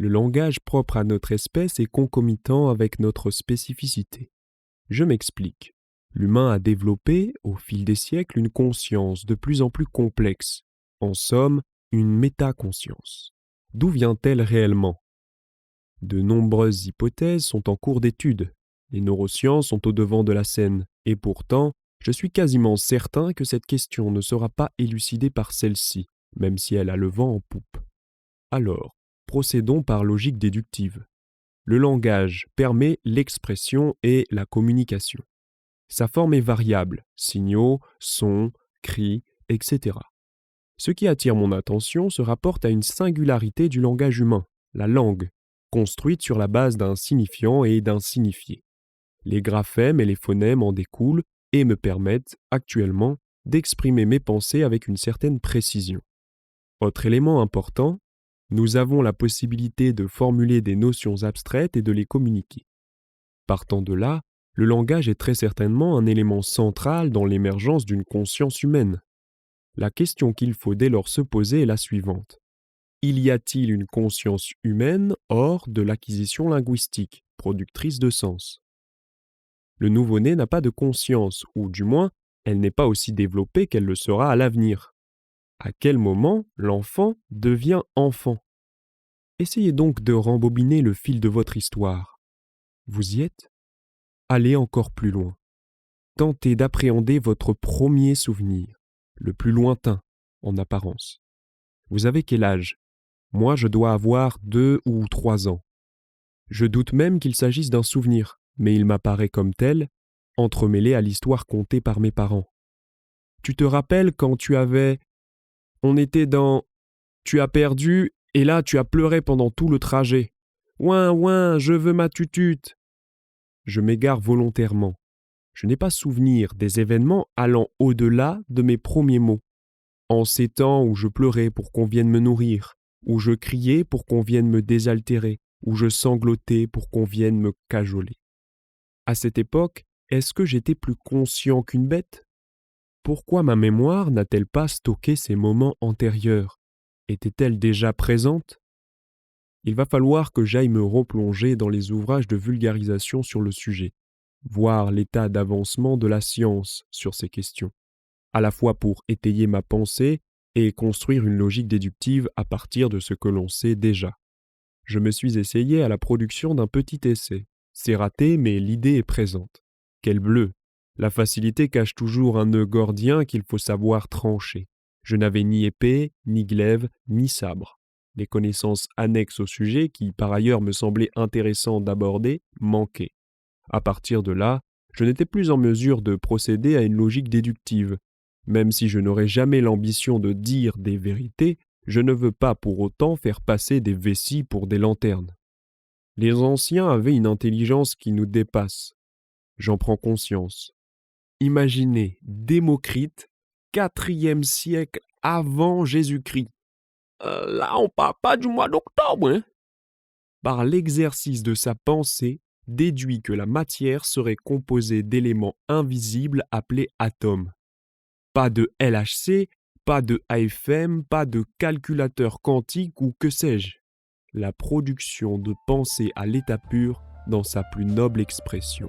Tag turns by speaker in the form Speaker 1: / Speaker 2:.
Speaker 1: Le langage propre à notre espèce est concomitant avec notre spécificité. Je m'explique. L'humain a développé, au fil des siècles, une conscience de plus en plus complexe. En somme, une métaconscience. D'où vient-elle réellement? De nombreuses hypothèses sont en cours d'étude. Les neurosciences sont au devant de la scène, et pourtant, je suis quasiment certain que cette question ne sera pas élucidée par celle-ci, même si elle a le vent en poupe. Alors, procédons par logique déductive. Le langage permet l'expression et la communication. Sa forme est variable, signaux, sons, cris, etc. Ce qui attire mon attention se rapporte à une singularité du langage humain, la langue, construite sur la base d'un signifiant et d'un signifié. Les graphèmes et les phonèmes en découlent et me permettent, actuellement, d'exprimer mes pensées avec une certaine précision. Autre élément important, nous avons la possibilité de formuler des notions abstraites et de les communiquer. Partant de là, le langage est très certainement un élément central dans l'émergence d'une conscience humaine. La question qu'il faut dès lors se poser est la suivante. Y a-t-il une conscience humaine hors de l'acquisition linguistique, productrice de sens? Le nouveau-né n'a pas de conscience, ou du moins, elle n'est pas aussi développée qu'elle le sera à l'avenir. À quel moment l'enfant devient enfant? Essayez donc de rembobiner le fil de votre histoire. Vous y êtes? Allez encore plus loin. Tentez d'appréhender votre premier souvenir, le plus lointain, en apparence. Vous avez quel âge? Moi, je dois avoir 2 ou 3 ans. Je doute même qu'il s'agisse d'un souvenir, mais il m'apparaît comme tel, entremêlé à l'histoire contée par mes parents. Tu te rappelles quand tu avais... On était dans... Tu as perdu, et là tu as pleuré pendant tout le trajet. Ouin, ouin, je veux ma tutute. Je m'égare volontairement. Je n'ai pas souvenir des événements allant au-delà de mes premiers mots. En ces temps où je pleurais pour qu'on vienne me nourrir, où je criais pour qu'on vienne me désaltérer, où je sanglotais pour qu'on vienne me cajoler. À cette époque, est-ce que j'étais plus conscient qu'une bête? Pourquoi ma mémoire n'a-t-elle pas stocké ces moments antérieurs? Était-elle déjà présente? Il va falloir que j'aille me replonger dans les ouvrages de vulgarisation sur le sujet, voir l'état d'avancement de la science sur ces questions, à la fois pour étayer ma pensée et construire une logique déductive à partir de ce que l'on sait déjà. Je me suis essayé à la production d'un petit essai. C'est raté, mais l'idée est présente. Quel bleu! La facilité cache toujours un nœud gordien qu'il faut savoir trancher. Je n'avais ni épée, ni glaive, ni sabre. Les connaissances annexes au sujet, qui par ailleurs me semblaient intéressantes d'aborder, manquaient. À partir de là, je n'étais plus en mesure de procéder à une logique déductive. Même si je n'aurais jamais l'ambition de dire des vérités, je ne veux pas pour autant faire passer des vessies pour des lanternes. Les anciens avaient une intelligence qui nous dépasse. J'en prends conscience. Imaginez Démocrite, 4e siècle avant Jésus-Christ. Là, on parle pas du mois d'octobre, hein? Par l'exercice de sa pensée, déduit que la matière serait composée d'éléments invisibles appelés atomes. Pas de LHC, pas de AFM, pas de calculateur quantique ou que sais-je. La production de pensée à l'état pur dans sa plus noble expression.